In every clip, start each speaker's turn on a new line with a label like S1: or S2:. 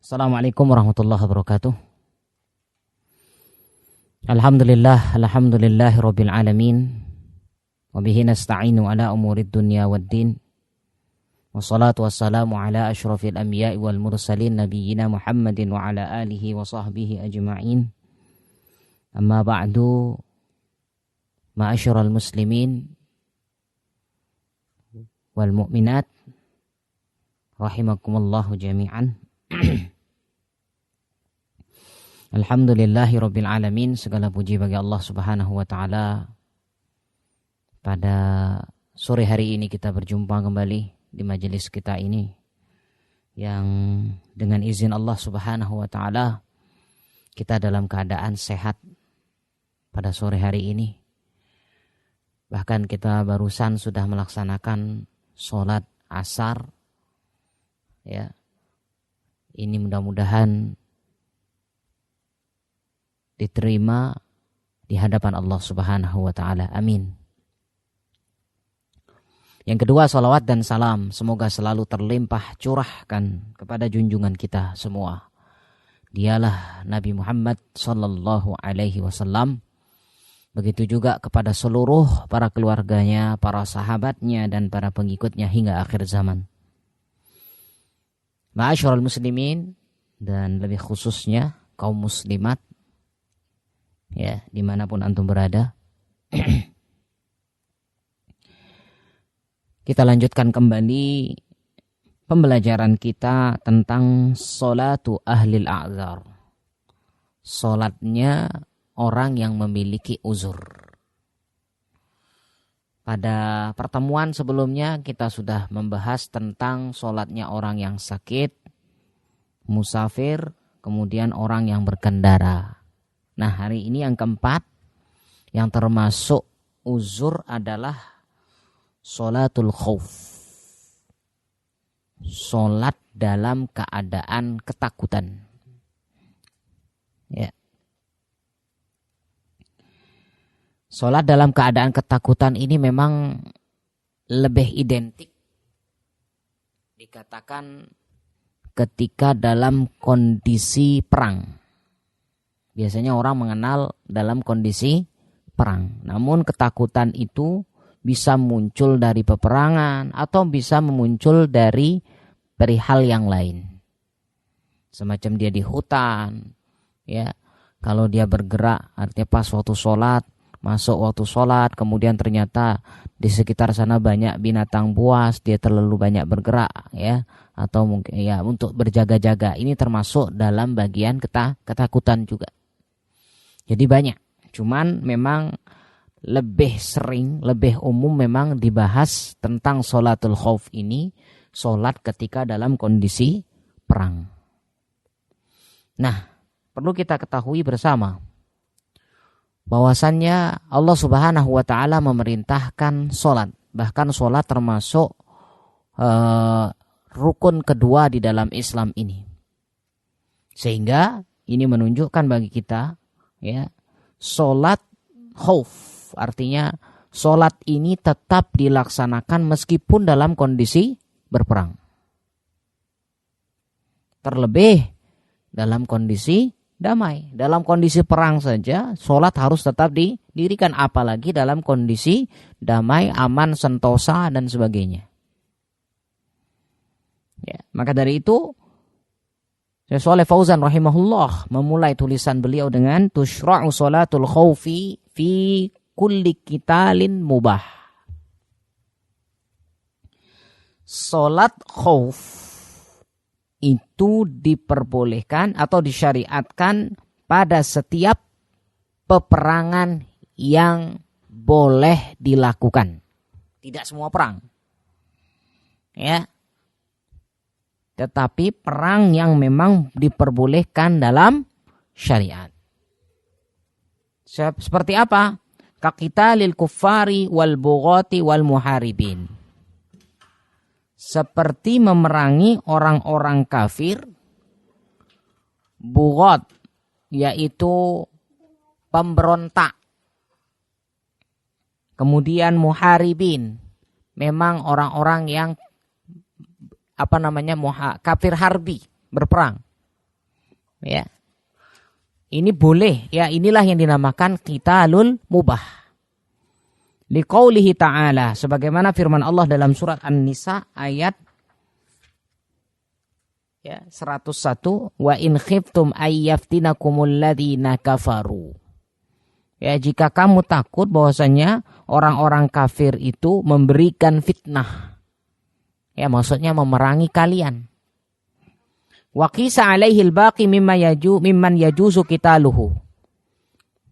S1: Assalamualaikum warahmatullahi wabarakatuh. Alhamdulillahi rabbil alamin. Wa bihi nasta'inu ala umurid dunya waddin. Wassalatu wassalamu ala asyrafil anbiya'i wal mursalin nabiyyina Muhammadin wa ala alihi wa sahbihi ajma'in. Amma ba'du, ma'asyiral muslimin wal mu'minat rahimakumullahu jami'an. Alhamdulillahirabbil alamin, segala puji bagi Allah Subhanahu wa taala. Pada sore hari ini kita berjumpa kembali di majelis kita ini yang dengan izin Allah Subhanahu wa taala kita dalam keadaan sehat pada sore hari ini. Bahkan kita barusan sudah melaksanakan sholat asar, ya. Ini mudah-mudahan diterima di hadapan Allah Subhanahu wa taala. Amin. Yang kedua, salawat dan salam semoga selalu terlimpah curahkan kepada junjungan kita semua. Dialah Nabi Muhammad sallallahu alaihi wasallam. Begitu juga kepada seluruh para keluarganya, para sahabatnya dan para pengikutnya hingga akhir zaman. Ma'asyiral muslimin dan lebih khususnya kaum muslimat, ya, dimanapun antum berada. Kita lanjutkan kembali pembelajaran kita tentang sholatu ahlil a'zar. Sholatnya orang yang memiliki uzur. Pada pertemuan sebelumnya kita sudah membahas tentang sholatnya orang yang sakit, musafir, kemudian orang yang berkendara. Nah, hari ini yang keempat yang termasuk uzur adalah sholatul khauf. Sholat dalam keadaan ketakutan. Ya. Sholat dalam keadaan ketakutan ini memang lebih identik dikatakan ketika dalam kondisi perang. Biasanya orang mengenal dalam kondisi perang. Namun ketakutan itu bisa muncul dari peperangan atau bisa muncul dari perihal yang lain. Semacam dia di hutan, ya. Kalau dia bergerak, artinya pas waktu sholat, masuk waktu sholat, kemudian ternyata di sekitar sana banyak binatang buas, dia terlalu banyak bergerak, ya, atau mungkin ya untuk berjaga-jaga. Ini termasuk dalam bagian ketakutan juga. Jadi banyak. Cuman memang lebih sering, lebih umum memang dibahas tentang sholatul khauf ini, sholat ketika dalam kondisi perang. Nah, perlu kita ketahui bersama bahwasannya Allah Subhanahu wa taala memerintahkan sholat. Bahkan sholat termasuk rukun kedua di dalam Islam ini. Sehingga ini menunjukkan bagi kita, ya, sholat khauf, artinya sholat ini tetap dilaksanakan meskipun dalam kondisi berperang. Terlebih dalam kondisi damai. Dalam kondisi perang saja sholat harus tetap didirikan, apalagi dalam kondisi damai, aman, sentosa dan sebagainya. Ya, maka dari itu Syekh Shalih Fauzan rahimahullah memulai tulisan beliau dengan tushra'u sholatul khaufi fi kulli qitalin mubah. Salat khauf itu diperbolehkan atau disyariatkan pada setiap peperangan yang boleh dilakukan. Tidak semua perang. Ya. Tetapi perang yang memang diperbolehkan dalam syariat. Seperti apa? Kaqitalil kuffari wal bughati wal muharibin. Seperti memerangi orang-orang kafir, bughat yaitu pemberontak. Kemudian muharibin, memang orang-orang yang kafir harbi, berperang. Ya. Ini boleh, ya inilah yang dinamakan qitalul mubah. Liqaulihi ta'ala, sebagaimana firman Allah dalam surat An-Nisa ayat 101, wa in khiftum ayyaftinakumul ladzina kafaru. Ya, jika kamu takut bahwasanya orang-orang kafir itu memberikan fitnah. Ya, maksudnya memerangi kalian. Wa qisa alaihi al-baqi mimman yajuzu qitaluhu.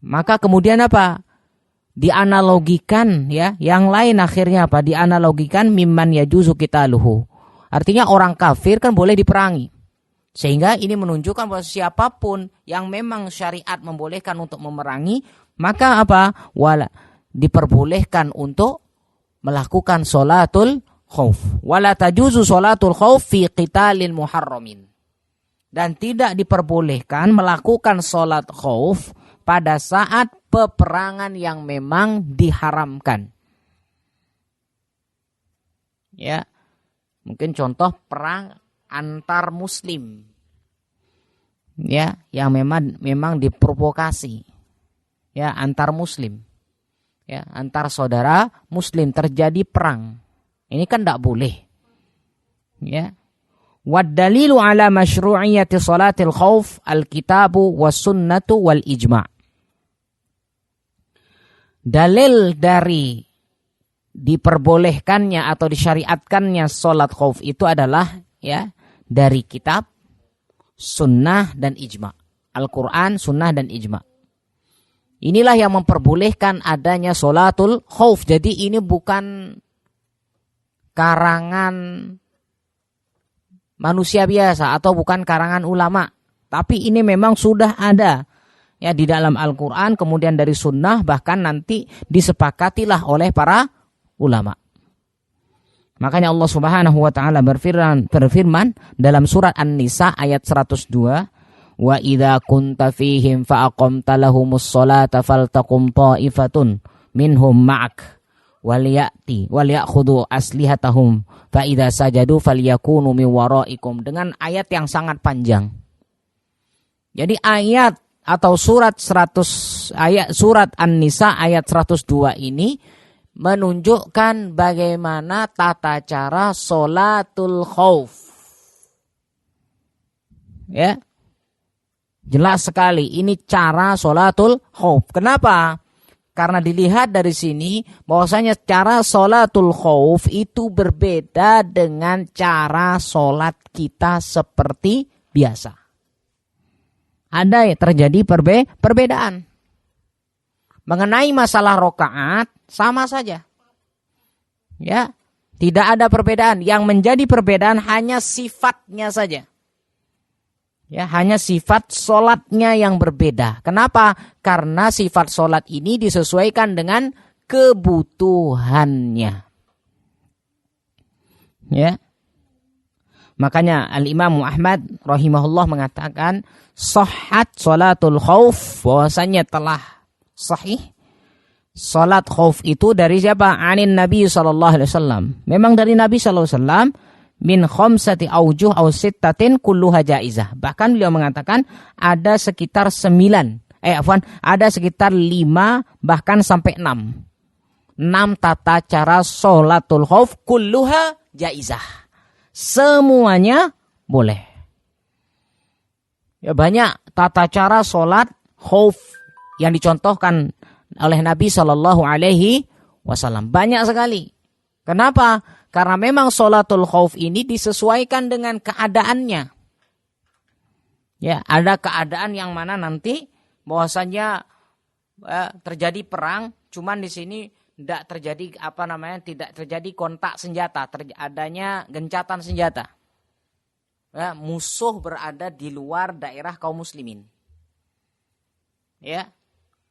S1: Maka kemudian apa? Dianalogikan, ya, yang lain akhirnya apa? Dianalogikan mimman yajuzu qitaluhu. Artinya orang kafir kan boleh diperangi. Sehingga ini menunjukkan bahwa siapapun yang memang syariat membolehkan untuk memerangi, maka apa? Diperbolehkan untuk melakukan sholatul khauf. Wala tajuzu sholatul khauf fi qitalil muharramin. Dan tidak diperbolehkan melakukan sholat khauf pada saat peperangan yang memang diharamkan. Ya, mungkin contoh perang antar muslim. Ya, yang memang diprovokasi. Ya, antar muslim. Ya, antar saudara muslim terjadi perang. Ini kan tidak boleh. Ya. Wad dalilu ala masyru'iyyati salatil khauf al-kitabu was sunnatu wal ijma'. Dalil dari diperbolehkannya atau disyariatkannya salat khauf itu adalah ya dari kitab, sunnah dan ijma'. Al-Qur'an, sunnah dan ijma'. Inilah yang memperbolehkan adanya salatul khauf. Jadi ini bukan karangan manusia biasa atau bukan karangan ulama, tapi ini memang sudah ada ya di dalam Al-Qur'an, kemudian dari sunnah, bahkan nanti disepakatilah oleh para ulama. Makanya Allah Subhanahu wa taala berfirman dalam surat An-Nisa ayat 102, wa idza kunta fihim fa aqamta lahumus sholata faltaqum ta'ifatun minhum ma'ak walyakhudhu aslihatahum fa idza sajadu falyakunu min waraikum, dengan ayat yang sangat panjang. Jadi ayat atau surat An-Nisa ayat 102 ini menunjukkan bagaimana tata cara sholatul khauf. Ya. Jelas sekali ini cara sholatul khauf. Kenapa? Karena dilihat dari sini bahwasanya cara sholatul khauf itu berbeda dengan cara sholat kita seperti biasa. Ada terjadi perbedaan. Mengenai masalah rokaat sama saja. Ya, tidak ada perbedaan. Yang menjadi perbedaan hanya sifatnya saja. Ya, hanya sifat sholatnya yang berbeda. Kenapa? Karena sifat sholat ini disesuaikan dengan kebutuhannya. Ya. Makanya Al-Imam Ahmad rahimahullah mengatakan sahhat sholatul khauf, bahwasanya telah sahih sholat khauf itu dari siapa? Anin Nabi SAW. Memang dari Nabi SAW. Min khamsati aujuh au sittatin kulluha jaizah. Bahkan beliau mengatakan ada sekitar 5 bahkan sampai 6 tata cara sholatul khauf kulluha jaizah. Semuanya boleh. Ya, banyak tata cara sholat khauf yang dicontohkan oleh Nabi SAW. Banyak sekali. Kenapa? Karena memang sholatul khauf ini disesuaikan dengan keadaannya. Ya, ada keadaan yang mana nanti bahwasanya terjadi perang, cuman di sini tidak terjadi kontak senjata, adanya gencatan senjata. Ya, musuh berada di luar daerah kaum muslimin. Ya,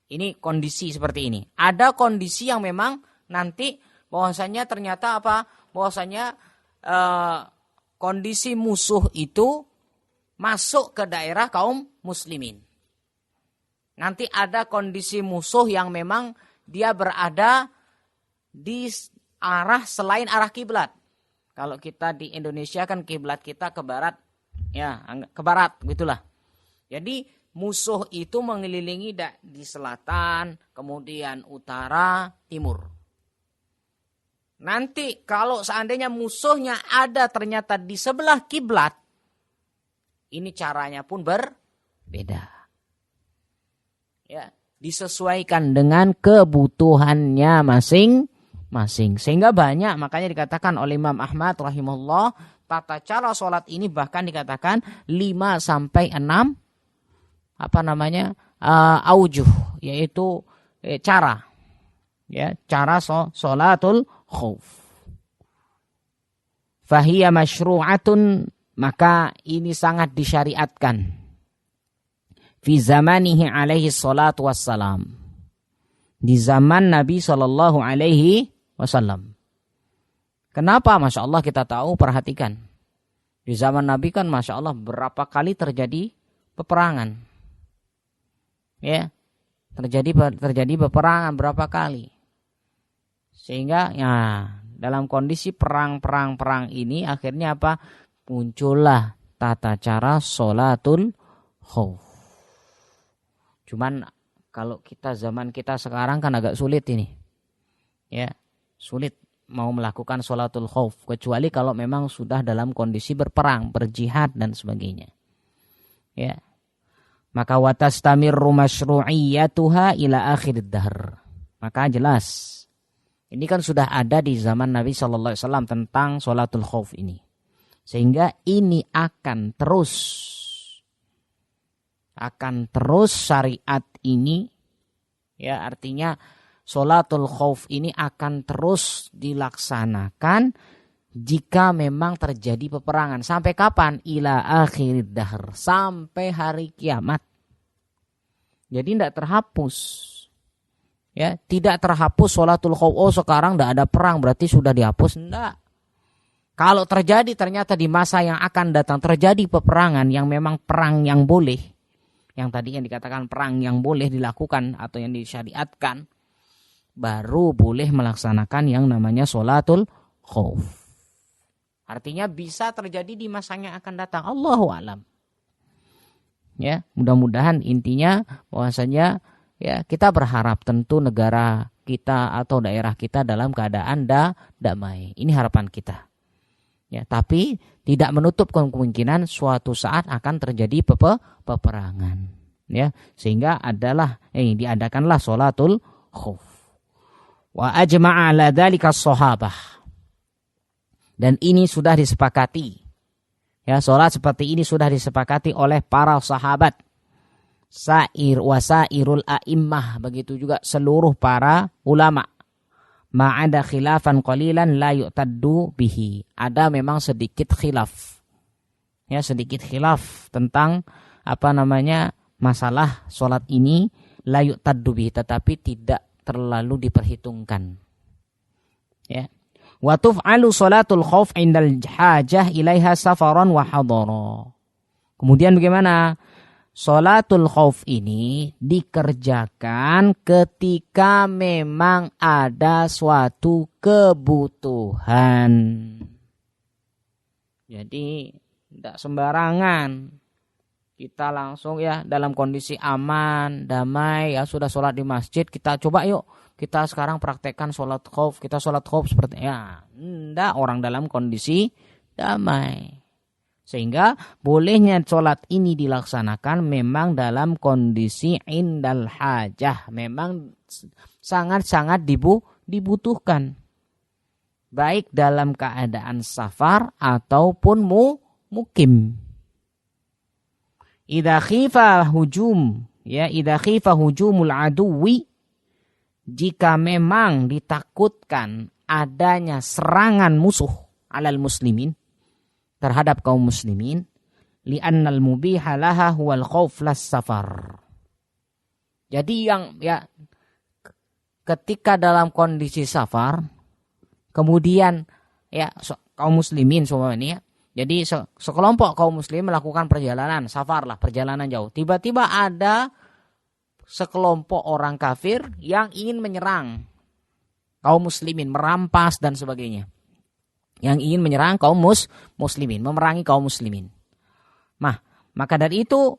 S1: ini kondisi seperti ini. Ada kondisi yang memang nanti bahwasanya ternyata bahwasanya kondisi musuh itu masuk ke daerah kaum muslimin. Nanti ada kondisi musuh yang memang dia berada di arah selain arah kiblat. Kalau kita di Indonesia kan kiblat kita ke barat, ya ke barat gitulah. Jadi musuh itu mengelilingi di selatan, kemudian utara, timur. Nanti kalau seandainya musuhnya ada ternyata di sebelah kiblat, ini caranya pun berbeda. Ya, disesuaikan dengan kebutuhannya masing-masing. Sehingga banyak, makanya dikatakan oleh Imam Ahmad rahimahullah, tata cara sholat ini bahkan dikatakan 5 sampai 6 aujuh, yaitu cara. Ya, cara sholatul khauf. Fahiya masyru'atun, maka ini sangat disyariatkan. Fi zamanihi alaihi salatu wassalam. Di zaman Nabi sallallahu alaihi wasallam. Kenapa? Masya Allah kita tahu, perhatikan. Di zaman Nabi kan Masya Allah berapa kali terjadi peperangan. Ya, terjadi peperangan berapa kali. Sehingga ya dalam kondisi perang ini akhirnya apa? Muncullah tata cara sholatul khauf. Cuman kalau zaman kita sekarang kan agak sulit ini. Ya, sulit mau melakukan sholatul khauf kecuali kalau memang sudah dalam kondisi berperang, berjihad dan sebagainya. Ya. Maka watastamirru masyru'iyyatuha ila akhir dahr. Maka jelas ini kan sudah ada di zaman Nabi sallallahu alaihi wasallam tentang sholatul khauf ini. Sehingga ini akan terus syariat ini, ya artinya sholatul khauf ini akan terus dilaksanakan jika memang terjadi peperangan. Sampai kapan? Ila akhir dahr, sampai hari kiamat. Jadi tidak terhapus. Ya, tidak terhapus sholatul khauf. Oh, sekarang tidak ada perang berarti sudah dihapus. Tidak. Kalau terjadi ternyata di masa yang akan datang terjadi peperangan yang memang perang yang boleh, yang tadi yang dikatakan perang yang boleh dilakukan atau yang disyariatkan, baru boleh melaksanakan yang namanya sholatul khauf. Artinya bisa terjadi di masa yang akan datang. Allahu a'lam. Ya, mudah-mudahan intinya bahwasanya ya kita berharap tentu negara kita atau daerah kita dalam keadaan damai. Ini harapan kita. Ya, tapi tidak menutup kemungkinan suatu saat akan terjadi peperangan. Ya, sehingga diadakanlah sholatul khauf. Wa ajma'a ala dzalika as-sahabah. Dan ini sudah disepakati. Ya, sholat seperti ini sudah disepakati oleh para sahabat. Wasairul a'immah, begitu juga seluruh para ulama. Ma'ada khilafan qalilan la yu'taddu bihi. Ada memang sedikit khilaf. Ya, sedikit khilaf tentang masalah sholat ini la yu'taddu bihi, tetapi tidak terlalu diperhitungkan. Ya. Wa tuf'alu sholatul khauf indal hajah ilaiha safaran wa hadara. Kemudian bagaimana? Sholatul khauf ini dikerjakan ketika memang ada suatu kebutuhan. Jadi tidak sembarangan. Kita langsung ya dalam kondisi aman, damai, ya sudah sholat di masjid, kita coba yuk. Kita sekarang praktekkan sholat khauf, kita sholat khauf seperti ya. Tidak, orang dalam kondisi damai. Sehingga bolehnya sholat ini dilaksanakan memang dalam kondisi indal hajah. Memang sangat-sangat dibutuhkan. Baik dalam keadaan safar ataupun mukim. Idza khifa hujumul aduwi, jika memang ditakutkan adanya serangan musuh alal muslimin, terhadap kaum muslimin, li'annal mubiha laha huwal khauf las safar. Jadi ketika dalam kondisi safar, kemudian kaum muslimin semua ini ya, jadi sekelompok kaum muslim melakukan perjalanan perjalanan jauh. Tiba-tiba ada sekelompok orang kafir yang ingin menyerang kaum muslimin, merampas dan sebagainya. Yang ingin menyerang kaum muslimin, memerangi kaum muslimin. Maka dari itu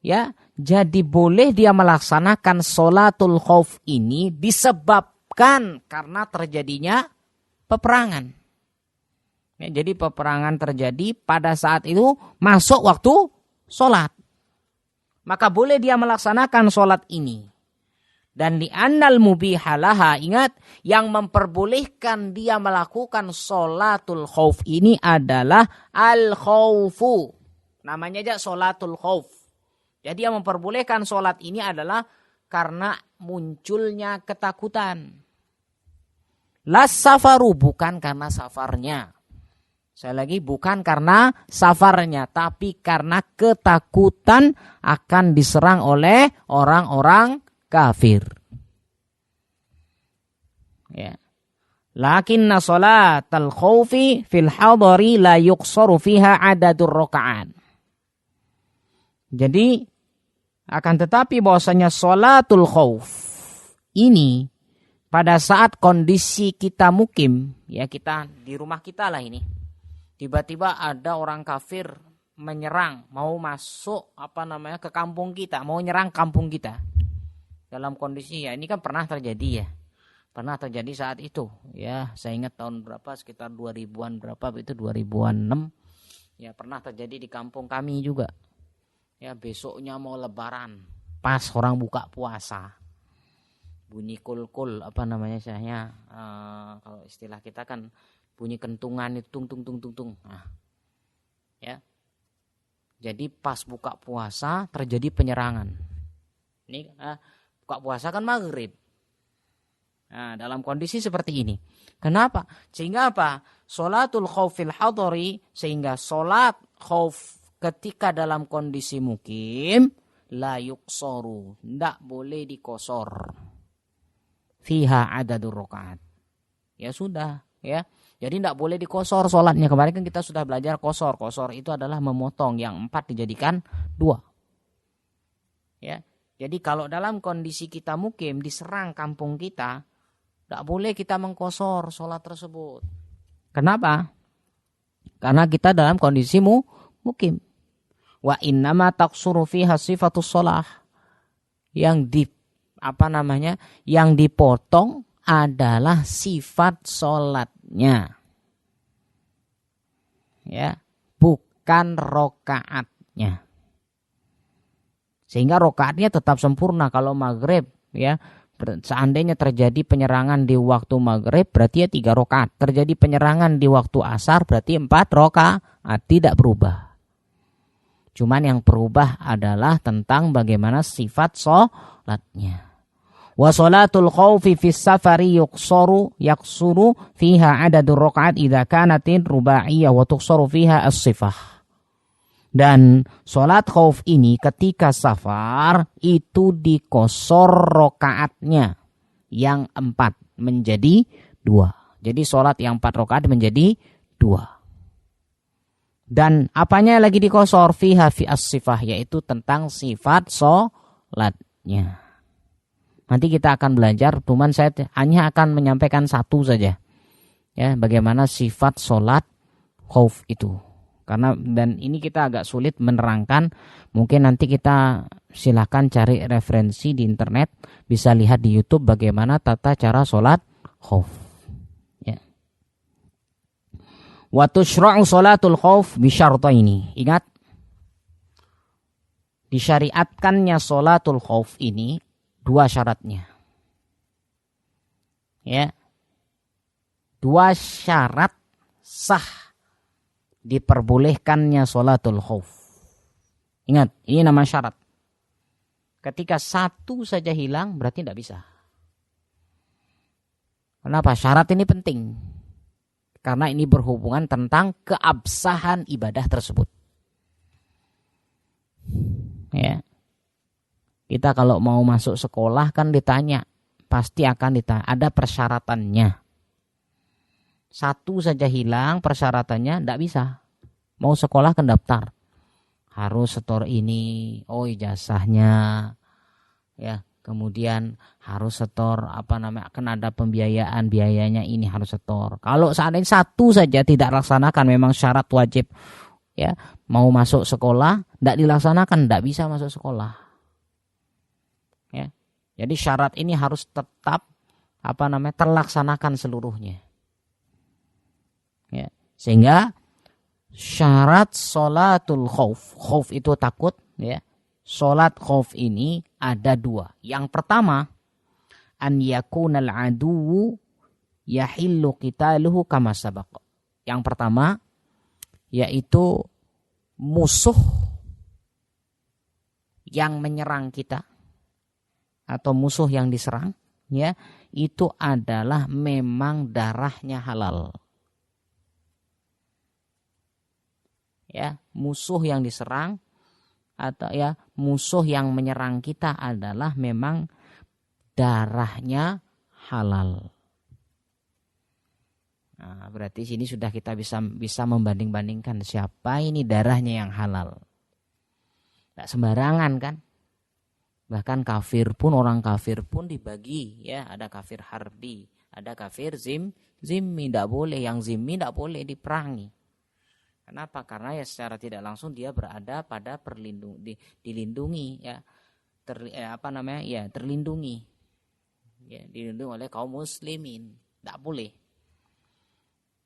S1: ya, jadi boleh dia melaksanakan sholatul khauf ini disebabkan karena terjadinya peperangan. Ya, jadi peperangan terjadi pada saat itu masuk waktu sholat. Maka boleh dia melaksanakan sholat ini. Dan li'annal mubihalaha, ingat, yang memperbolehkan dia melakukan sholatul khauf ini adalah al-khaufu. Namanya aja sholatul khauf. Jadi yang memperbolehkan sholat ini adalah karena munculnya ketakutan. Las safaru, bukan karena safarnya. Saya lagi, bukan karena safarnya, tapi karena ketakutan akan diserang oleh orang-orang kafir. Ya. Lakinna sholatal khaufi fil hadari la yuqsaru fiha adadur raka'at. Jadi akan tetapi bahwasanya sholatul khauf ini pada saat kondisi kita mukim, ya kita di rumah kita lah ini, tiba-tiba ada orang kafir menyerang, mau masuk ke kampung kita, mau nyerang kampung kita. Dalam kondisi ya ini kan pernah terjadi ya. Pernah terjadi saat itu. Ya, saya ingat tahun berapa, sekitar 2000-an berapa itu, 2006. Ya, pernah terjadi di kampung kami juga. Ya, besoknya mau lebaran, pas orang buka puasa. Bunyi kul-kul kalau istilah kita kan bunyi kentungan itu tung. Nah, ya. Jadi pas buka puasa terjadi penyerangan. Ini buka puasa kan maghrib. Nah, dalam kondisi seperti ini. Kenapa? Sehingga apa? Sholatul khauf fil hadari, sehingga sholat khauf ketika dalam kondisi mukim la yuqsaru, tidak boleh dikosor. Fiha adadur rakaat. Ya sudah, ya. Jadi tidak boleh dikosor sholatnya. Kemarin kan kita sudah belajar kosor. Kosor itu adalah memotong, yang 4 dijadikan 2. Ya. Jadi kalau dalam kondisi kita mukim diserang kampung kita, tidak boleh kita mengkosor sholat tersebut. Kenapa? Karena kita dalam kondisi mukim. Wa innama taqsuru fiha sifatus shalah. Yang dipotong adalah sifat sholatnya. Ya, bukan rokaatnya. Sehingga rokaatnya tetap sempurna kalau maghrib, ya. Seandainya terjadi penyerangan di waktu maghrib berarti ya 3 rokaat. Terjadi penyerangan di waktu asar berarti 4 rokaat. Tidak berubah. Cuman yang berubah adalah tentang bagaimana sifat sholatnya. Wa sholatul khawfi fis safari yaksuru fiha adadur rokaat idha kanatin rubaiyah wa tuksaru fiha as-sifah. Dan sholat khauf ini ketika safar itu dikosor rokaatnya yang 4 menjadi 2. Jadi sholat yang 4 rokaat menjadi 2. Dan apanya lagi dikosor? Fiha fi as-sifah, yaitu tentang sifat sholatnya. Nanti kita akan belajar, cuman saya hanya akan menyampaikan satu saja. Ya, bagaimana sifat sholat khauf itu. Karena dan ini kita agak sulit menerangkan, mungkin nanti kita silakan cari referensi di internet, bisa lihat di YouTube bagaimana tata cara sholat khauf. Ya. Wa tushra'u sholatul khauf bi syartaini. Ingat, disyariatkannya sholatul khauf ini 2 syaratnya. Ya. 2 syarat sah diperbolehkannya sholatul khauf. Ingat, ini nama syarat. Ketika 1 saja hilang berarti tidak bisa. Kenapa? Syarat ini penting. Karena ini berhubungan tentang keabsahan ibadah tersebut. Ya. Kita kalau mau masuk sekolah kan ditanya, pasti akan ditanya, ada persyaratannya. 1 saja hilang persyaratannya, tidak bisa. Mau sekolah kan daftar, harus setor ini, ijazahnya, ya. Kemudian harus setor kan ada pembiayaan, biayanya ini harus setor. Kalau seandainya 1 saja tidak laksanakan, memang syarat wajib ya mau masuk sekolah, tidak dilaksanakan, tidak bisa masuk sekolah. Ya. Jadi syarat ini harus tetap terlaksanakan seluruhnya. Ya. Sehingga syarat sholatul khauf, khauf itu takut, ya. Sholat khauf ini ada 2. Yang pertama, an yakunal aduwu yahillu qitaluhu kama sabaq. Yang pertama yaitu musuh yang menyerang kita atau musuh yang diserang, ya, itu adalah memang darahnya halal. Ya, musuh yang diserang atau ya musuh yang menyerang kita adalah memang darahnya halal. Nah, berarti sini sudah kita bisa membanding-bandingkan siapa ini darahnya yang halal. Tidak sembarangan kan? Bahkan kafir pun, orang kafir pun dibagi, ya, ada kafir harbi, ada kafir zimmi, tidak boleh, yang zimmi tidak boleh diperangi. Kenapa? Karena ya secara tidak langsung dia berada pada dilindungi, ya, terlindungi, ya, dilindungi oleh kaum muslimin, tidak boleh.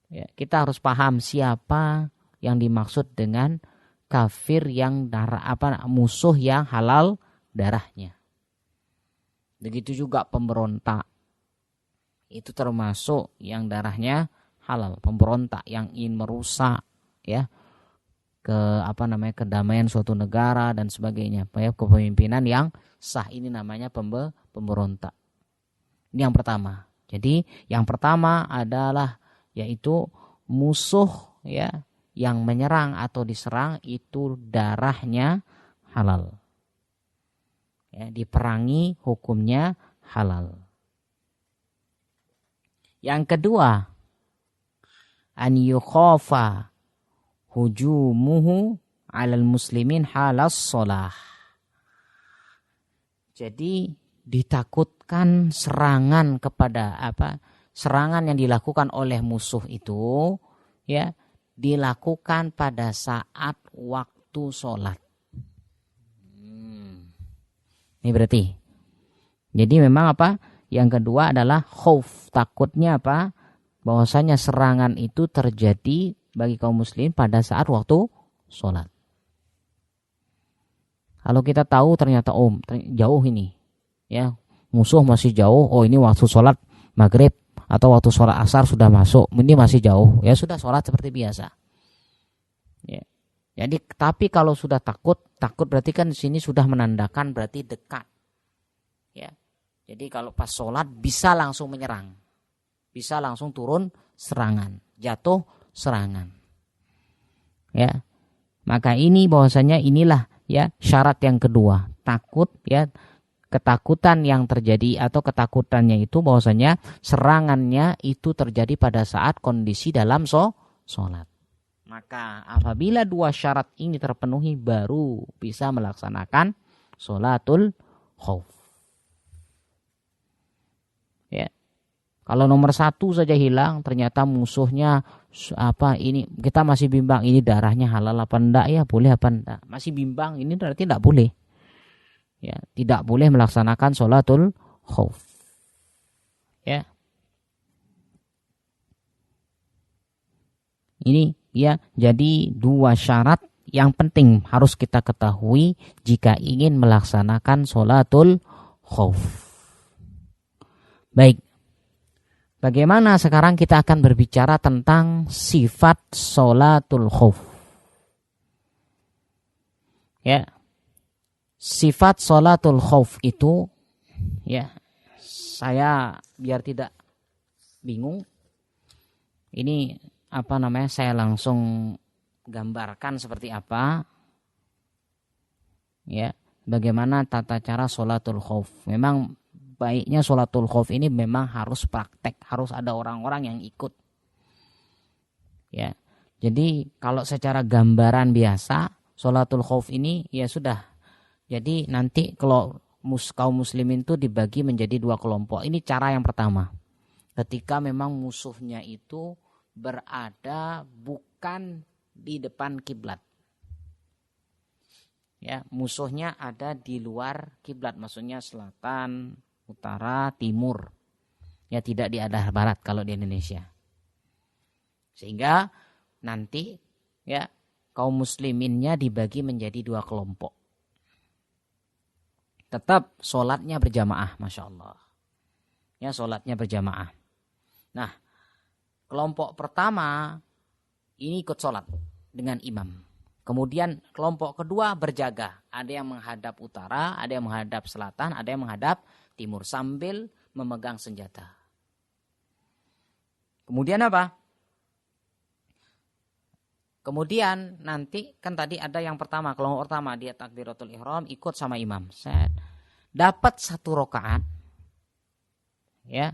S1: Ya, kita harus paham siapa yang dimaksud dengan kafir yang musuh yang halal darahnya. Begitu juga pemberontak, itu termasuk yang darahnya halal, pemberontak yang ingin merusak, ya, kedamaian suatu negara dan sebagainya, ya, kepemimpinan yang sah, ini namanya pemberontak. Ini yang pertama. Jadi yang pertama adalah yaitu musuh, ya, yang menyerang atau diserang itu darahnya halal, ya, diperangi hukumnya halal. Yang kedua, an yukhafa hujumuhu 'alal muslimin halas shalah. Jadi ditakutkan serangan serangan yang dilakukan oleh musuh itu, ya, dilakukan pada saat waktu sholat. Ini berarti. Jadi memang yang kedua adalah khauf, takutnya bahwasanya serangan itu terjadi bagi kaum muslim pada saat waktu sholat. Kalau kita tahu ternyata jauh ini, ya, musuh masih jauh, ini waktu sholat maghrib atau waktu sholat asar sudah masuk, ini masih jauh, ya sudah sholat seperti biasa. Ya. Jadi tapi kalau sudah takut berarti kan di sini sudah menandakan berarti dekat. Ya. Jadi kalau pas sholat bisa langsung menyerang, bisa langsung turun serangan, jatuh serangan. Ya. Maka ini bahwasanya inilah, ya, syarat yang kedua, takut, ya, ketakutan yang terjadi atau ketakutannya itu bahwasanya serangannya itu terjadi pada saat kondisi dalam sholat. Maka apabila 2 syarat ini terpenuhi baru bisa melaksanakan sholatul khauf. Ya. Kalau nomor 1 saja hilang, ternyata musuhnya ini kita masih bimbang, ini darahnya halal apa enggak, ya, boleh apa enggak, masih bimbang, ini berarti tidak boleh. Ya, tidak boleh melaksanakan sholatul khauf. Ya. Ini, ya, jadi 2 syarat yang penting harus kita ketahui jika ingin melaksanakan sholatul khauf. Baik. Bagaimana sekarang kita akan berbicara tentang sifat sholatul khauf. Ya. Sifat sholatul khauf itu, ya, saya biar tidak bingung, ini saya langsung gambarkan seperti apa, ya, bagaimana tata cara sholatul khauf. Memang baiknya sholatul khauf ini memang harus praktek, harus ada orang-orang yang ikut. Ya. Jadi kalau secara gambaran biasa sholatul khauf ini ya sudah. Jadi nanti kalau kaum muslimin itu dibagi menjadi 2 kelompok. Ini cara yang pertama. Ketika memang musuhnya itu berada bukan di depan kiblat. Ya, musuhnya ada di luar kiblat, maksudnya selatan, utara, timur. Ya, tidak di arah barat kalau di Indonesia. Sehingga nanti ya kaum musliminnya dibagi menjadi 2 kelompok. Tetap sholatnya berjamaah, masya Allah. Ya, sholatnya berjamaah. Nah, kelompok pertama ini ikut sholat dengan imam. Kemudian kelompok kedua berjaga. Ada yang menghadap utara, ada yang menghadap selatan, ada yang menghadap timur sambil memegang senjata. Kemudian apa? Kemudian nanti kan tadi ada yang pertama, kelompok pertama dia takbiratul ihram ikut sama imam. Set. Dapat 1 rakaat. Ya.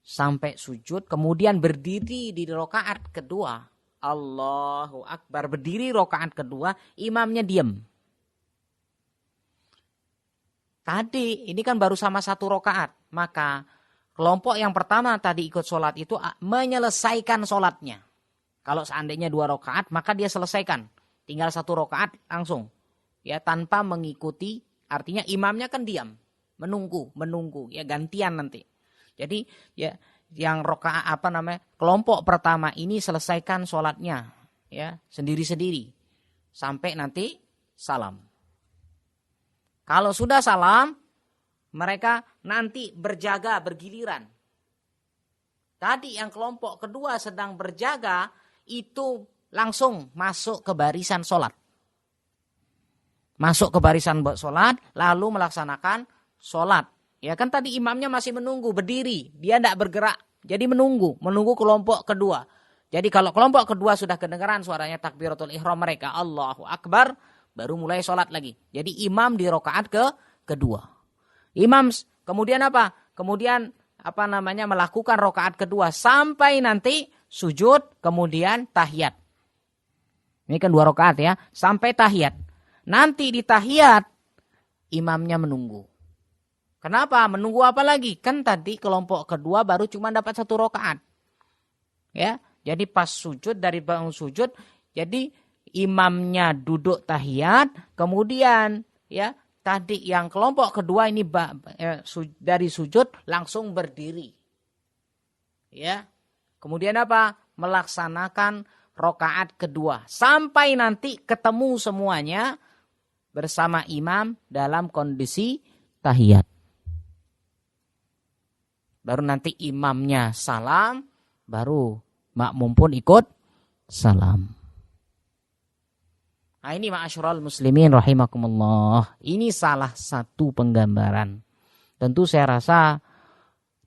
S1: Sampai sujud, kemudian berdiri di rakaat kedua. Allahu Akbar, berdiri rakaat kedua, imamnya diam. Tadi ini kan baru sama 1 rakaat, maka kelompok yang pertama tadi ikut sholat itu menyelesaikan sholatnya. Kalau seandainya 2 rakaat, maka dia selesaikan, tinggal 1 rakaat langsung, ya tanpa mengikuti. Artinya imamnya kan diam, menunggu, ya gantian nanti. Jadi ya. Yang rakaat kelompok pertama ini selesaikan sholatnya ya sendiri-sendiri sampai nanti salam. Kalau sudah salam, mereka nanti berjaga bergiliran. Tadi yang kelompok kedua sedang berjaga itu langsung masuk ke barisan sholat. Masuk ke barisan sholat lalu melaksanakan sholat. Ya kan tadi imamnya masih menunggu, berdiri. Dia tidak bergerak. Jadi menunggu kelompok kedua. Jadi kalau kelompok kedua sudah kedengaran suaranya takbiratul ihram mereka, Allahu Akbar, baru mulai sholat lagi. Jadi imam di rakaat kedua. Imam kemudian apa? Kemudian melakukan rakaat kedua sampai nanti sujud, kemudian tahiyat. Ini kan 2 rakaat ya, sampai tahiyat. Nanti di tahiyat imamnya menunggu. Kenapa? Menunggu apa lagi? Kan tadi kelompok kedua baru cuma dapat 1 rakaat. Ya, jadi pas sujud, dari bangun sujud, jadi imamnya duduk tahiyat, kemudian ya tadi yang kelompok kedua ini dari sujud langsung berdiri. Ya. Kemudian apa? Melaksanakan rakaat kedua sampai nanti ketemu semuanya bersama imam dalam kondisi tahiyat. Baru nanti imamnya salam, baru makmum pun ikut salam. Nah ini ma'asyiral muslimin rahimakumullah. Ini salah satu penggambaran. Tentu saya rasa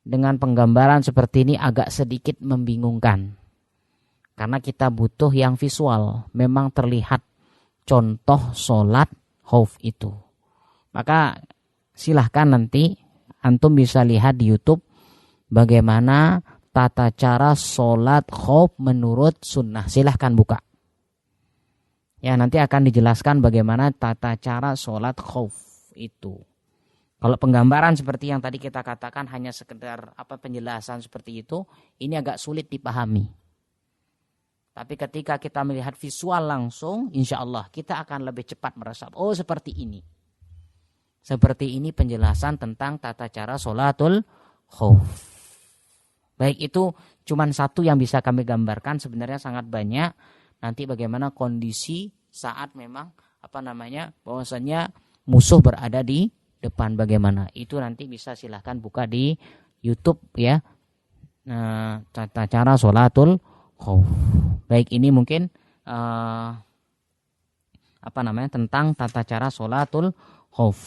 S1: dengan penggambaran seperti ini agak sedikit membingungkan. Karena kita butuh yang visual. Memang terlihat contoh sholat khauf itu. Maka silahkan nanti antum bisa lihat di YouTube bagaimana tata cara sholat khauf menurut sunnah. Silahkan buka. Ya nanti akan dijelaskan bagaimana tata cara sholat khauf itu. Kalau penggambaran seperti yang tadi kita katakan hanya sekedar penjelasan seperti itu, ini agak sulit dipahami. Tapi ketika kita melihat visual langsung, insya Allah kita akan lebih cepat merasa, oh seperti ini. Seperti ini penjelasan tentang tata cara sholatul khauf. Baik, itu cuma satu yang bisa kami gambarkan, sebenarnya sangat banyak. Nanti bagaimana kondisi saat memang bahwasannya musuh berada di depan, bagaimana. Itu nanti bisa silahkan buka di YouTube ya. Nah, tata cara sholatul khauf. Baik, ini mungkin tentang tata cara sholatul khauf.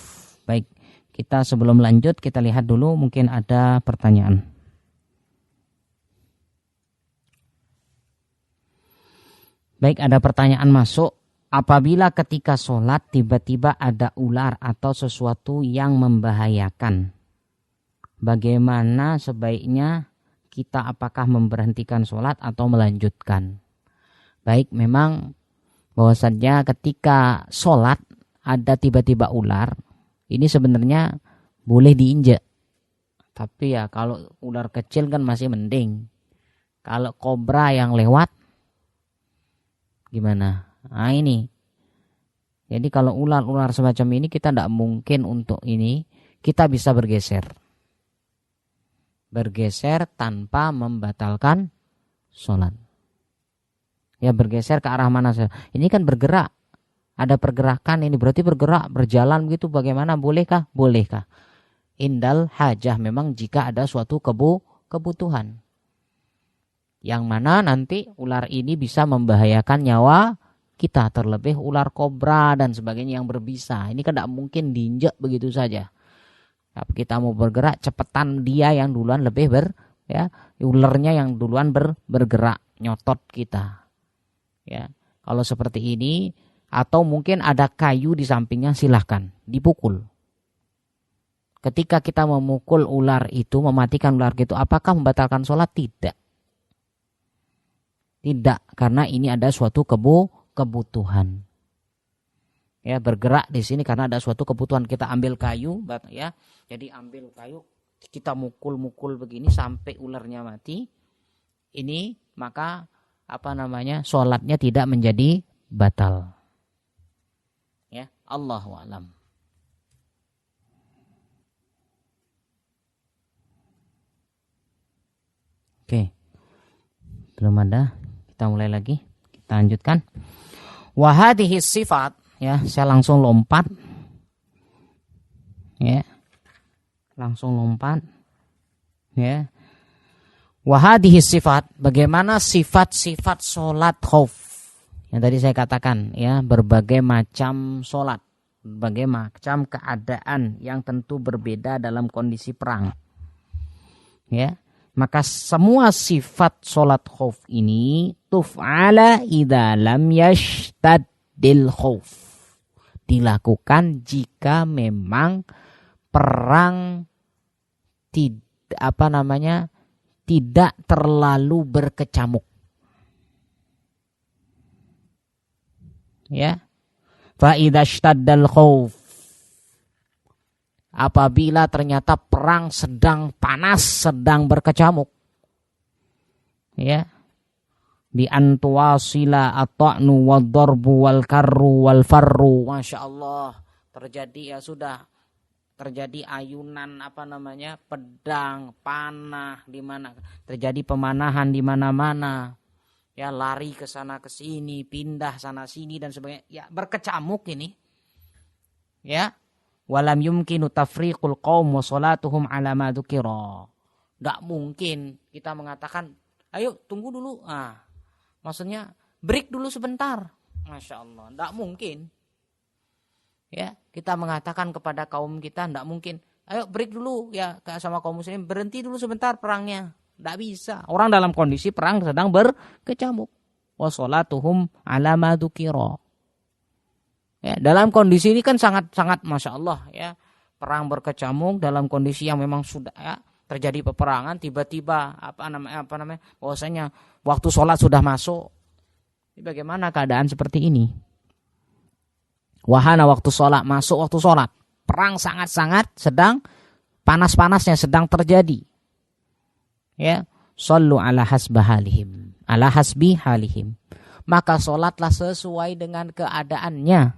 S1: Baik, kita sebelum lanjut kita lihat dulu mungkin ada pertanyaan. Baik, ada pertanyaan masuk. Apabila ketika sholat tiba-tiba ada ular atau sesuatu yang membahayakan, bagaimana sebaiknya kita, apakah memberhentikan sholat atau melanjutkan? Baik, memang bahwasannya ketika sholat ada tiba-tiba ular, ini sebenarnya boleh diinjak. Tapi ya kalau ular kecil kan masih mending. Kalau kobra yang lewat, Gimana? Nah ini. Jadi kalau ular-ular semacam ini kita tidak mungkin untuk ini kita bisa bergeser. Bergeser tanpa membatalkan sholat. Ya bergeser ke arah mana saja. Ini kan bergerak. Ada pergerakan ini berarti bergerak, berjalan begitu bagaimana? Bolehkah? Bolehkah? Indal hajah memang jika ada suatu kebutuhan. Yang mana nanti ular ini bisa membahayakan nyawa kita, terlebih ular kobra dan sebagainya yang berbisa. Ini kan tidak mungkin diinjak begitu saja. Tapi kita mau bergerak, cepetan dia yang duluan ularnya yang duluan bergerak, nyotot kita. Ya, kalau seperti ini atau mungkin ada kayu di sampingnya silahkan dipukul. Ketika kita memukul ular itu, mematikan ular itu, apakah membatalkan sholat? Tidak. Tidak, karena ini ada suatu kebutuhan. Ya, bergerak di sini karena ada suatu kebutuhan. Kita ambil kayu, ya. Jadi ambil kayu, kita mukul-mukul begini sampai ularnya mati. Ini maka sholatnya tidak menjadi batal. Ya, Allahu a'lam. Oke. Belum ada. Kita mulai lagi. Kita lanjutkan. Wa hadhihi sifat, ya, saya langsung lompat. Ya. Langsung lompat. Ya. Wa hadhihi sifat, bagaimana sifat-sifat salat khauf. Yang tadi saya katakan, ya, berbagai macam salat, berbagai macam keadaan yang tentu berbeda dalam kondisi perang. Ya. Maka semua sifat sholat khauf ini tuf'ala idza lam yashtadil khauf. Dilakukan jika memang perang tidak terlalu berkecamuk. Ya. Fa idza ishtaddal khauf, apabila ternyata perang sedang panas, sedang berkecamuk. Ya. Bi antuwasila at-ta'nu wad-darbu wal karru wal farru. Masya Allah. Terjadi terjadi ayunan pedang, panah di mana, terjadi pemanahan di mana-mana. Ya, lari ke sana ke sini, pindah sana sini dan sebagainya. Ya, berkecamuk ini. Ya. Walam yumkinu tafriqul qaum wa salatuhum ala ma dzukira. Enggak mungkin kita mengatakan, ayo tunggu dulu. Maksudnya break dulu sebentar. Masya Allah, enggak mungkin. Ya, kita mengatakan kepada kaum kita enggak mungkin. Ayo break dulu ya sama kaum muslim, berhenti dulu sebentar perangnya. Enggak bisa. Orang dalam kondisi perang sedang berkecamuk. Wa salatuhum ala ma dzukira. Ya, dalam kondisi ini kan sangat Masya Allah, ya, perang berkecamuk dalam kondisi yang memang sudah, ya, terjadi peperangan, tiba-tiba bahwasanya waktu sholat sudah masuk. Bagaimana keadaan seperti ini? Wahana waktu sholat, masuk waktu sholat, perang sangat-sangat sedang panas-panasnya sedang terjadi. Ya, shollu ala hasbi halihim. Maka sholatlah sesuai dengan keadaannya.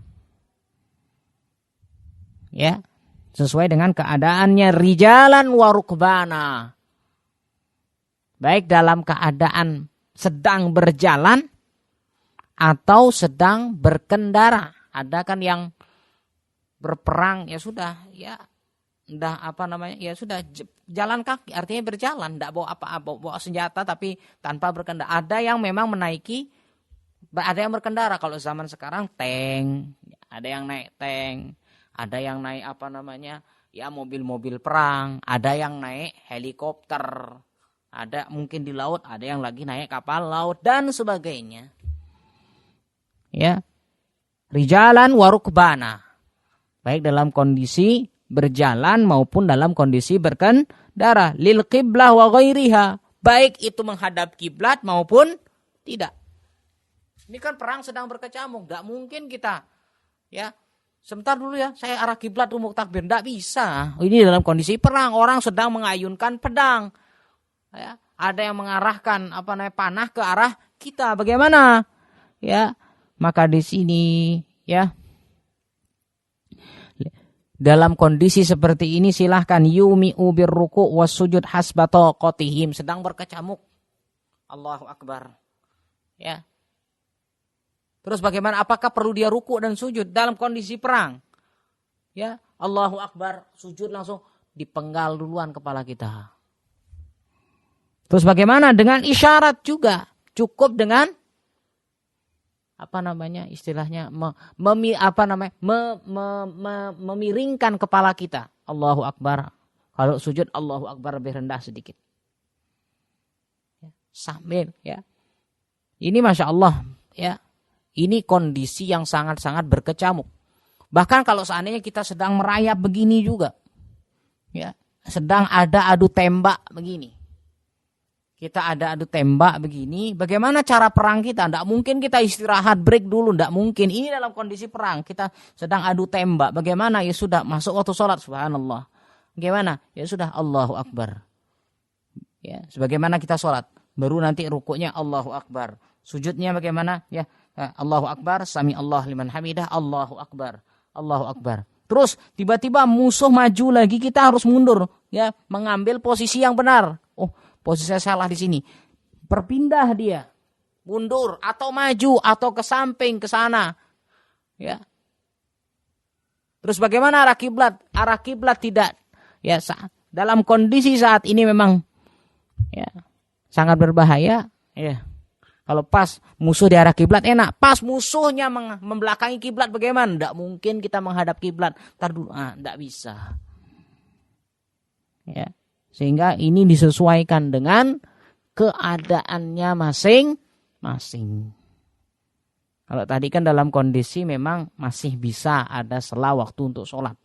S1: Ya, sesuai dengan keadaannya, rijalan wa rukbana. Baik dalam keadaan sedang berjalan atau sedang berkendara. Ada kan yang berperang, ya sudah, ya ya sudah jalan kaki, artinya berjalan, tidak bawa senjata tapi tanpa berkendara. Ada yang memang ada yang berkendara. Kalau zaman sekarang tank, ada yang naik tank. Ada yang naik mobil-mobil perang, ada yang naik helikopter, ada mungkin di laut, ada yang lagi naik kapal laut dan sebagainya. Ya. Rijalan wa rukbana. Baik dalam kondisi berjalan maupun dalam kondisi berkendara, lil qiblah wa ghairiha. Baik itu menghadap kiblat maupun tidak. Ini kan perang sedang berkecamuk, enggak mungkin kita, ya, sebentar dulu ya, saya arah kiblat umuk takbir. Tidak bisa. Ini dalam kondisi perang, orang sedang mengayunkan pedang. Ya, ada yang mengarahkan panah ke arah kita. Bagaimana? Ya, maka di sini ya dalam kondisi seperti ini silahkan yumi'u birruku' wassujud hasba taqatihim, sedang berkecamuk. Allahu Akbar. Ya. Terus bagaimana? Apakah perlu dia ruku' dan sujud dalam kondisi perang? Ya, Allahu Akbar, sujud langsung dipenggal duluan kepala kita. Terus bagaimana dengan isyarat juga? Cukup dengan istilahnya memiringkan kepala kita. Allahu Akbar. Kalau sujud Allahu Akbar lebih rendah sedikit. Ya, sambil ya. Ini Masya Allah ya. Ini kondisi yang sangat-sangat berkecamuk. Bahkan kalau seandainya kita sedang merayap begini juga. Ya, sedang ada adu tembak begini. Kita ada adu tembak begini. Bagaimana cara perang kita? Tidak mungkin kita istirahat break dulu. Tidak mungkin. Ini dalam kondisi perang. Kita sedang adu tembak. Bagaimana? Ya sudah masuk waktu sholat. Subhanallah. Bagaimana? Ya sudah Allahu Akbar. Ya, sebagaimana kita sholat. Baru nanti rukuknya Allahu Akbar. Sujudnya bagaimana? Ya, Allahu Akbar, sami Allah liman hamidah, Allahu Akbar, Allahu Akbar. Terus tiba-tiba musuh maju lagi, kita harus mundur, ya, mengambil posisi yang benar. Oh, posisi saya salah di sini. Berpindah dia, mundur atau maju atau ke samping ke sana, ya. Terus bagaimana arah kiblat? Arah kiblat tidak, ya, dalam kondisi saat ini memang, ya, sangat berbahaya, ya. Kalau pas musuh di arah kiblat enak, pas musuhnya membelakangi kiblat bagaimana? Tidak mungkin kita menghadap kiblat. Ntar dulu, tidak bisa. Ya, sehingga ini disesuaikan dengan keadaannya masing-masing. Kalau tadi kan dalam kondisi memang masih bisa ada sela waktu untuk sholat,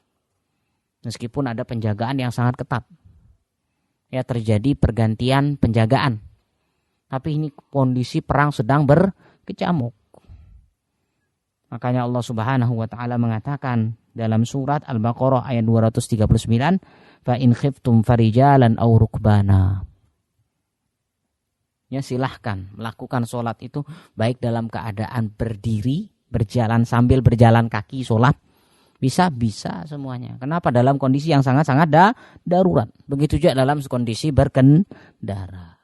S1: meskipun ada penjagaan yang sangat ketat. Ya, terjadi pergantian penjagaan. Tapi ini kondisi perang sedang berkecamuk. Makanya Allah Subhanahu wa taala mengatakan dalam surat Al-Baqarah ayat 239, "Fa in khiftum farijalan aw rukbana." Ya, silahkan melakukan sholat itu baik dalam keadaan berdiri, berjalan sambil berjalan kaki sholat. Bisa semuanya. Kenapa? Dalam kondisi yang sangat-sangat darurat. Begitu juga dalam kondisi berkendara.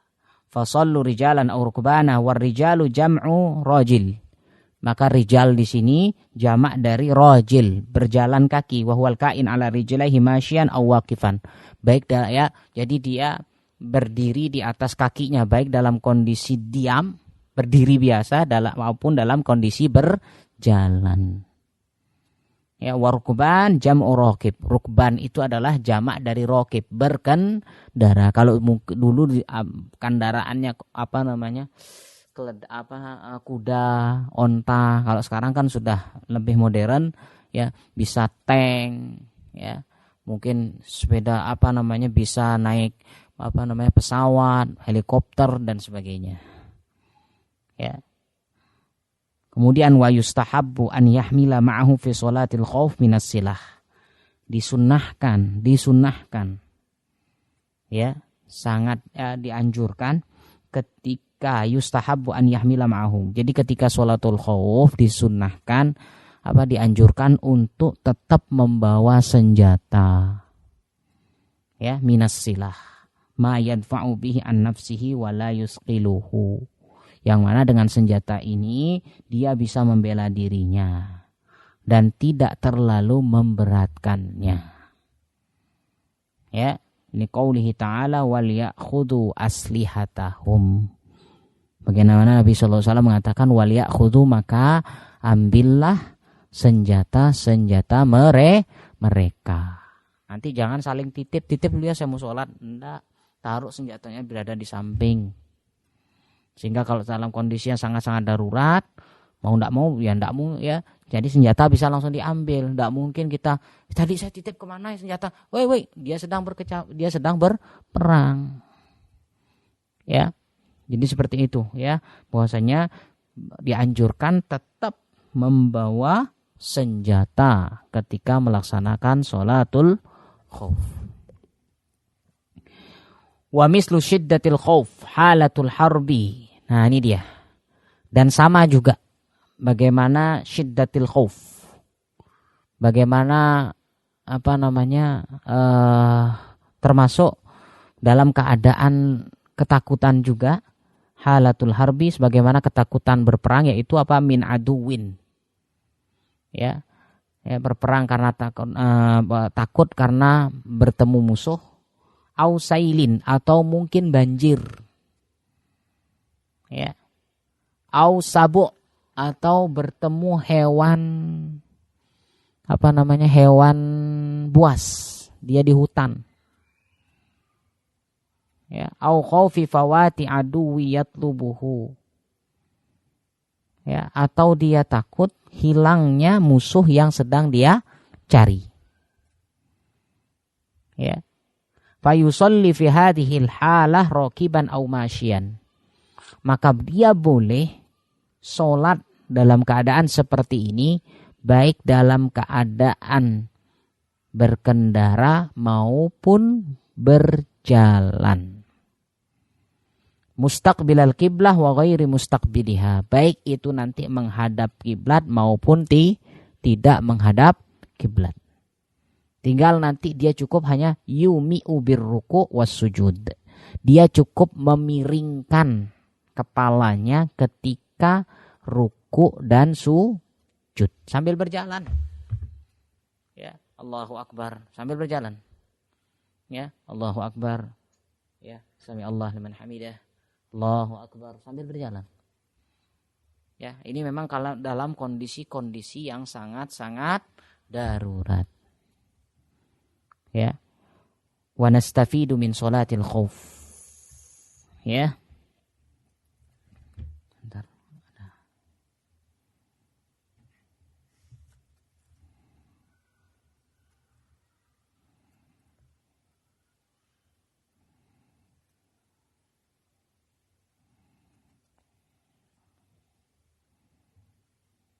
S1: Fasallu rijalan aw rukbana war rijalu jam'u rajil. Maka rijal di sini jamak dari rajil, berjalan kaki, wa huwal kain ala rijlaihi masyian aw waqifan. Baik ya, jadi dia berdiri di atas kakinya baik dalam kondisi diam, berdiri biasa maupun dalam kondisi berjalan. Ya, warukban jam'u raqib. Rukban itu adalah jamak dari raqib, berkendara. Kalau dulu kendaraannya kuda, onta. Kalau sekarang kan sudah lebih modern, ya, bisa tank, ya. Mungkin sepeda bisa naik pesawat, helikopter dan sebagainya. Ya. Kemudian wa yustahabbu an yahmila ma'ahu fi sholatil khauf minas silah. Disunnahkan. Ya, sangat dianjurkan ketika yustahabbu an yahmila ma'ahu. Jadi ketika sholatul khauf disunnahkan dianjurkan untuk tetap membawa senjata. Ya, minas silah. Ma yadfa'u bihi an nafsihi wa la yusqiluhu. Yang mana dengan senjata ini dia bisa membela dirinya dan tidak terlalu memberatkannya. Ya, ini qaulihi ta'ala wal ya'khudhu aslihatahum. Bagaimana Nabi sallallahu alaihi wasallam mengatakan wal ya'khudhu, maka ambillah senjata-senjata mereka. Nanti jangan saling titip dulu ya, saya mau sholat. Enggak, taruh senjatanya berada di samping. Sehingga kalau dalam kondisi yang sangat-sangat darurat, mau enggak mau ya, jadi senjata bisa langsung diambil. Enggak mungkin kita tadi saya titip kemana ya senjata? Woi, dia sedang berperang. Ya. Jadi seperti itu ya. Bahwasanya dianjurkan tetap membawa senjata ketika melaksanakan sholatul khauf. Wa mislu syiddatil khauf halatul harbi. Nah, ini dia. Dan sama juga bagaimana syiddatil khauf, bagaimana termasuk dalam keadaan ketakutan juga, halatul harbi, sebagaimana ketakutan berperang, yaitu min aduwin, ya berperang karena takut karena bertemu musuh, au sailin, atau mungkin banjir, ya, au sabu, atau bertemu hewan hewan buas, dia di hutan, ya, au khaufi fawati aduwi yatlubuhu, ya, atau dia takut hilangnya musuh yang sedang dia cari, ya. Fayusalli fi hadhil halah rakiban aw masyian, maka dia boleh sholat dalam keadaan seperti ini, baik dalam keadaan berkendara maupun berjalan. Mustaqbilal qiblah wa ghairi mustaqbiliha, baik itu nanti menghadap kiblat maupun tidak menghadap kiblat. Tinggal nanti dia cukup hanya yumi'u birruku was sujud. Dia cukup memiringkan kepalanya ketika ruku dan sujud sambil berjalan. Ya, Allahu Akbar sambil berjalan. Ya, Allahu Akbar. Ya, sami Allah liman hamidah. Allahu Akbar sambil berjalan. Ya, ini memang kalau dalam kondisi-kondisi yang sangat-sangat darurat. Ya. Wa nastafidu min sholatil khauf. Ya. Bentar.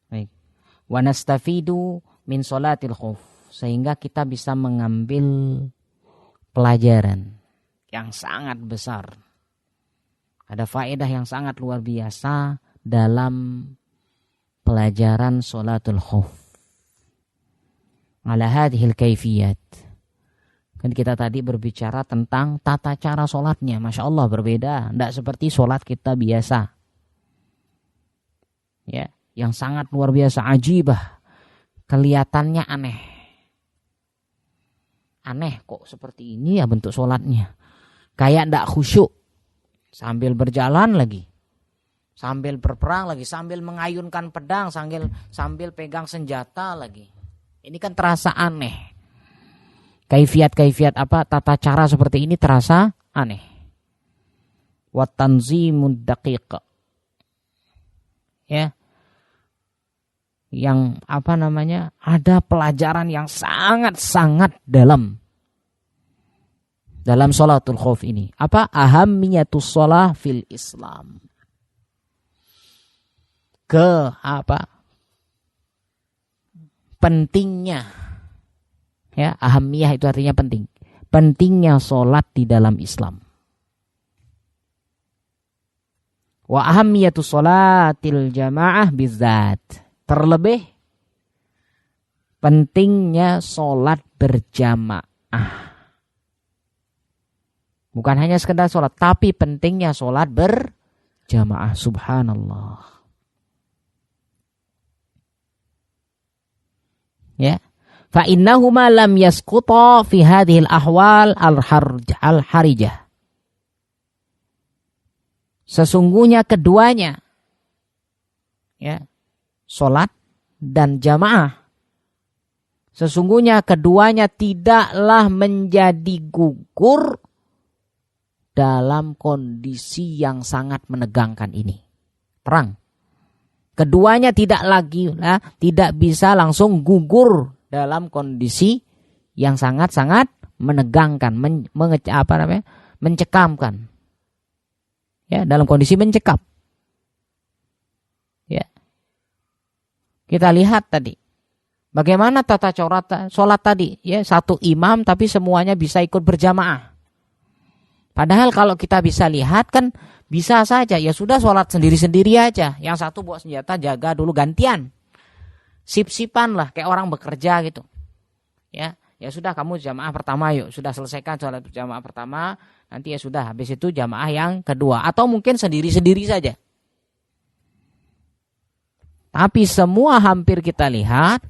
S1: Baik. Wa nastafidu min sholatil khauf, sehingga kita bisa mengambil pelajaran yang sangat besar. Ada faedah yang sangat luar biasa dalam pelajaran sholatul khauf. Ala hadhil kaifiyat. Kan kita tadi berbicara tentang tata cara sholatnya. Masya Allah berbeda. Tidak seperti sholat kita biasa. Ya, yang sangat luar biasa, ajibah. Kelihatannya aneh. Aneh kok seperti ini ya bentuk sholatnya. Kayak tidak khusyuk. Sambil berjalan lagi. Sambil berperang lagi. Sambil mengayunkan pedang. Sambil pegang senjata lagi. Ini kan terasa aneh. Kaifiat tata cara seperti ini terasa aneh. Wa tanzimud daqiq. Ya. Yang ada pelajaran yang sangat-sangat dalam sholatul khauf ini. Ahammiyatus sholah fil Islam. Pentingnya, ya, ahammiyah itu artinya penting. Pentingnya sholat di dalam Islam. Wa ahammiyatus sholatil jamaah bizzat. Terlebih pentingnya sholat berjamaah. Bukan hanya sekedar sholat, tapi pentingnya sholat berjamaah. Subhanallah. Ya. Fa innahuma lam yasquta fi hadhil ahwal al-harijah. Sesungguhnya keduanya, ya, sholat dan jamaah, sesungguhnya keduanya tidaklah menjadi gugur dalam kondisi yang sangat menegangkan ini. Perang. Keduanya tidak bisa langsung gugur dalam kondisi yang sangat-sangat menegangkan, mencekamkan. Ya, dalam kondisi mencekam. Ya. Kita lihat tadi bagaimana tata cara sholat tadi, ya, satu imam tapi semuanya bisa ikut berjamaah. Padahal kalau kita bisa lihat kan bisa saja ya sudah sholat sendiri-sendiri aja. Yang satu bawa senjata, jaga dulu gantian. Sip-sipan lah kayak orang bekerja gitu. Ya sudah kamu jamaah pertama yuk, sudah selesaikan sholat jamaah pertama, nanti ya sudah habis itu jamaah yang kedua atau mungkin sendiri-sendiri saja. Tapi semua hampir kita lihat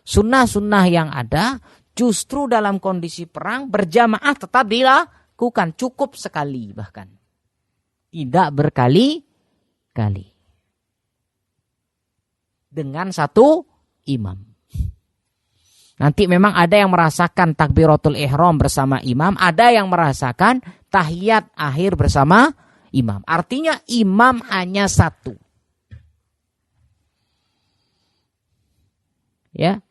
S1: sunnah-sunnah yang ada justru dalam kondisi perang berjamaah tetap dilakukan, cukup sekali bahkan. Tidak berkali-kali. Dengan satu imam. Nanti memang ada yang merasakan takbiratul ihram bersama imam, ada yang merasakan tahiyat akhir bersama imam. Artinya imam hanya satu. Ya.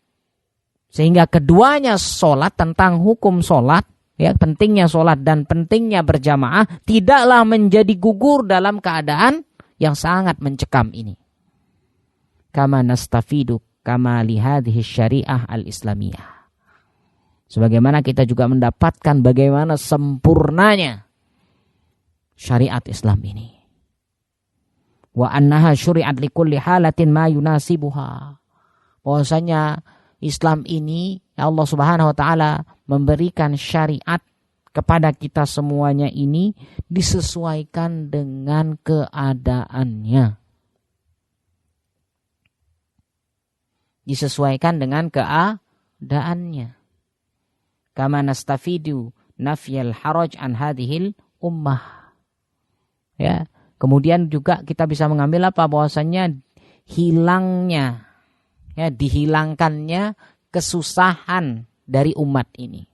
S1: Sehingga keduanya sholat, tentang hukum sholat, ya, pentingnya sholat dan pentingnya berjamaah tidaklah menjadi gugur dalam keadaan yang sangat mencekam ini. Kama nastafidu kama lihadhihi syariah al-islamiyah. Sebagaimana kita juga mendapatkan bagaimana sempurnanya syariat Islam ini. Wa annaha syuri'at likulli halatin ma yunasibuha. Bahwasanya Islam ini Allah Subhanahu wa taala memberikan syariat kepada kita semuanya ini disesuaikan dengan keadaannya. Disesuaikan dengan keadaannya. Kama nastafidu nafyal haraj an hadhil ummah. Ya, kemudian juga kita bisa mengambil apa, bahwasanya hilangnya, ya, dihilangkannya kesusahan dari umat ini.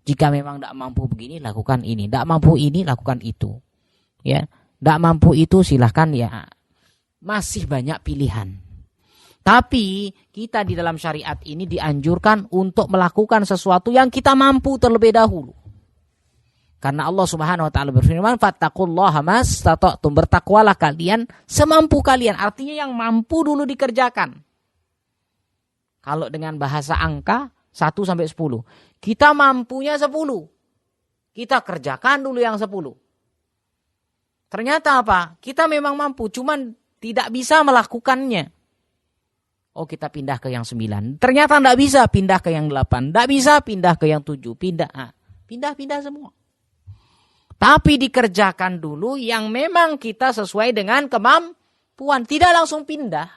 S1: Jika memang tidak mampu begini, lakukan ini. Tidak mampu ini, lakukan itu. Ya, tidak mampu itu, silahkan ya. Masih banyak pilihan. Tapi kita di dalam syariat ini dianjurkan untuk melakukan sesuatu yang kita mampu terlebih dahulu. Karena Allah Subhanahu wa taala berfirman, "Fattaqullaha mastata'tum." Bertakwalah kalian semampu kalian. Artinya yang mampu dulu dikerjakan. Kalau dengan bahasa angka 1 sampai 10. Kita mampunya 10. Kita kerjakan dulu yang 10. Ternyata apa? Kita memang mampu, cuman tidak bisa melakukannya. Oh, kita pindah ke yang 9. Ternyata tidak bisa pindah ke yang 8. Tidak bisa pindah ke yang 7. Pindah semua. Tapi dikerjakan dulu yang memang kita sesuai dengan kemampuan. Tidak langsung pindah.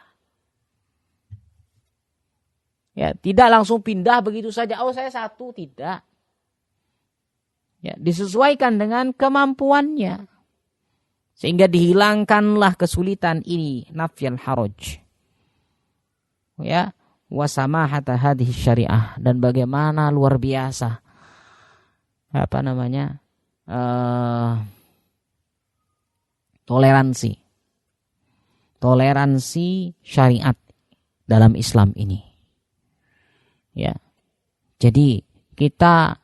S1: Ya, tidak langsung pindah begitu saja. Oh, saya 1, tidak. Ya, disesuaikan dengan kemampuannya. Sehingga dihilangkanlah kesulitan ini, nafyal haraj. Ya, wasamahata hadhihi syariah, dan bagaimana luar biasa toleransi syariat dalam Islam ini. Ya. Jadi kita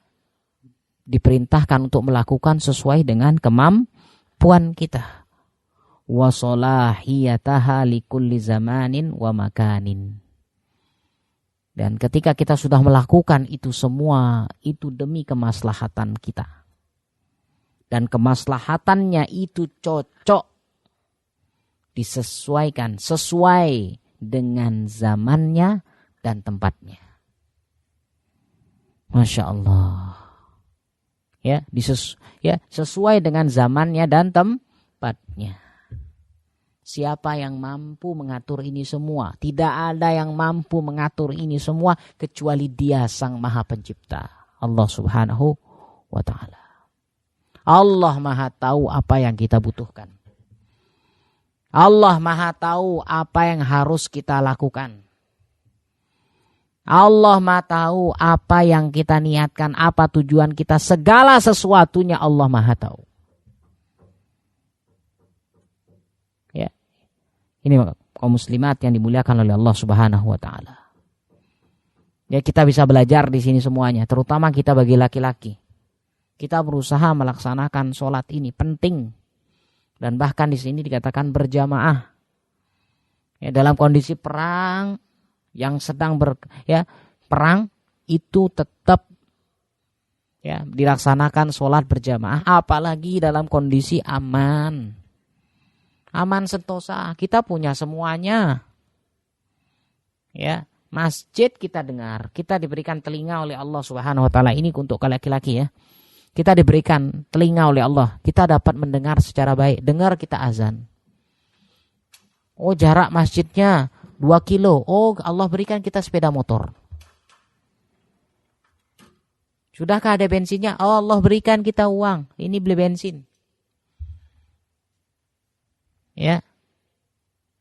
S1: diperintahkan untuk melakukan sesuai dengan kemampuan kita. Wa salahiyataha likulli zamanin wa makanin. Dan ketika kita sudah melakukan itu semua, itu demi kemaslahatan kita. Dan kemaslahatannya itu cocok, disesuaikan, sesuai dengan zamannya dan tempatnya. Masya Allah. Ya, sesuai dengan zamannya dan tempatnya. Siapa yang mampu mengatur ini semua? Tidak ada yang mampu mengatur ini semua kecuali Dia Sang Maha Pencipta, Allah Subhanahu wa taala. Allah Maha tahu apa yang kita butuhkan. Allah Maha tahu apa yang harus kita lakukan. Allah Maha tahu apa yang kita niatkan, apa tujuan kita, segala sesuatunya Allah Maha tahu. Ini kaum muslimat yang dimuliakan oleh Allah Subhanahu wa taala. Ya, kita bisa belajar di sini semuanya, terutama kita bagi laki-laki. Kita berusaha melaksanakan sholat ini penting. Dan bahkan di sini dikatakan berjamaah. Ya, dalam kondisi perang yang sedang perang itu tetap ya dilaksanakan sholat berjamaah, apalagi dalam kondisi aman. aman sentosa. Kita punya semuanya. Ya, masjid kita dengar. Kita diberikan telinga oleh Allah Subhanahu wa taala. Ini untuk laki-laki ya. Kita diberikan telinga oleh Allah. Kita dapat mendengar secara baik. Dengar kita azan. Oh, jarak masjidnya 2 kilo. Oh, Allah berikan kita sepeda motor. Sudahkah ada bensinnya? Oh, Allah berikan kita uang. Ini beli bensin. Ya.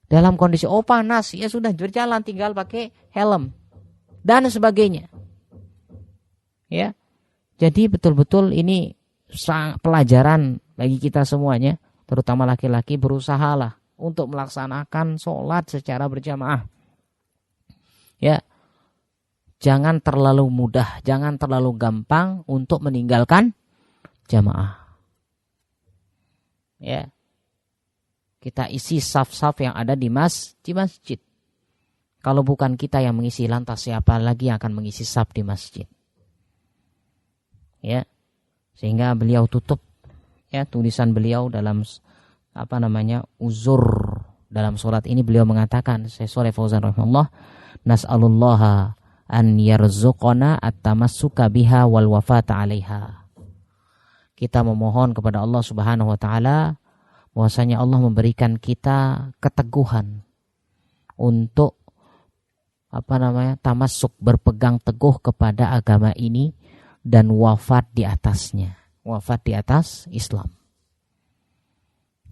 S1: Dalam kondisi panas, ya sudah berjalan tinggal pakai helm dan sebagainya. Ya. Jadi betul-betul ini pelajaran bagi kita semuanya, terutama laki-laki, berusahalah untuk melaksanakan sholat secara berjamaah. Ya. Jangan terlalu mudah, jangan terlalu gampang untuk meninggalkan jamaah. Ya. Kita isi saf-saf yang ada di masjid. Kalau bukan kita yang mengisi, lantas siapa lagi yang akan mengisi saf di masjid? Ya. Sehingga beliau tutup ya tulisan beliau dalam uzur dalam surat ini, beliau mengatakan, Syekh Shalih Fauzan rahimahullah, nas'alullaha an yarzuqana at-tamassuka biha wal wafata 'alaiha. Kita memohon kepada Allah Subhanahu wa taala bahwasanya Allah memberikan kita keteguhan untuk tamassuk, berpegang teguh kepada agama ini dan wafat di atasnya, wafat di atas Islam.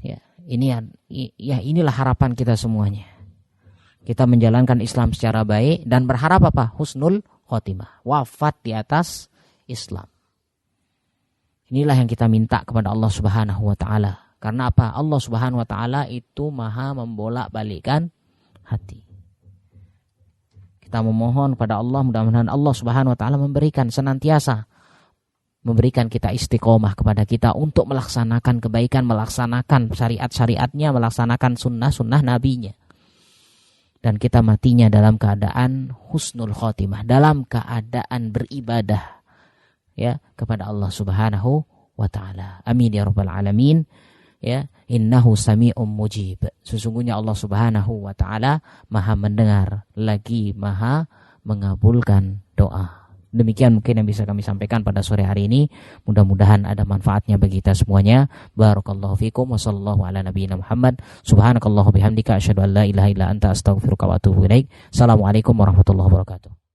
S1: Ya, inilah harapan kita semuanya. Kita menjalankan Islam secara baik dan berharap apa? Husnul khotimah, wafat di atas Islam. Inilah yang kita minta kepada Allah Subhanahu wa taala. Karena apa? Allah Subhanahu wa taala itu Maha membolak-balikkan hati. Kita memohon kepada Allah, mudah-mudahan Allah Subhanahu wa taala senantiasa memberikan kita istiqomah kepada kita untuk melaksanakan kebaikan, melaksanakan syariat-syariatnya, melaksanakan sunnah-sunnah nabinya. Dan kita matinya dalam keadaan husnul khotimah, dalam keadaan beribadah ya kepada Allah Subhanahu wa taala. Amin ya rabbal alamin. Ya, innahu sami'um mujib. Sesungguhnya Allah Subhanahu wa taala Maha mendengar lagi Maha mengabulkan doa. Demikian mungkin yang bisa kami sampaikan pada sore hari ini. Mudah-mudahan ada manfaatnya bagi kita semuanya. Barakallahu fikum wa sallallahu ala nabiyyina Muhammad. Subhanakallahu bihamdika asyhadu an la ilaha illa anta astaghfiruka wa atubu ilaik. Assalamualaikum warahmatullahi wabarakatuh.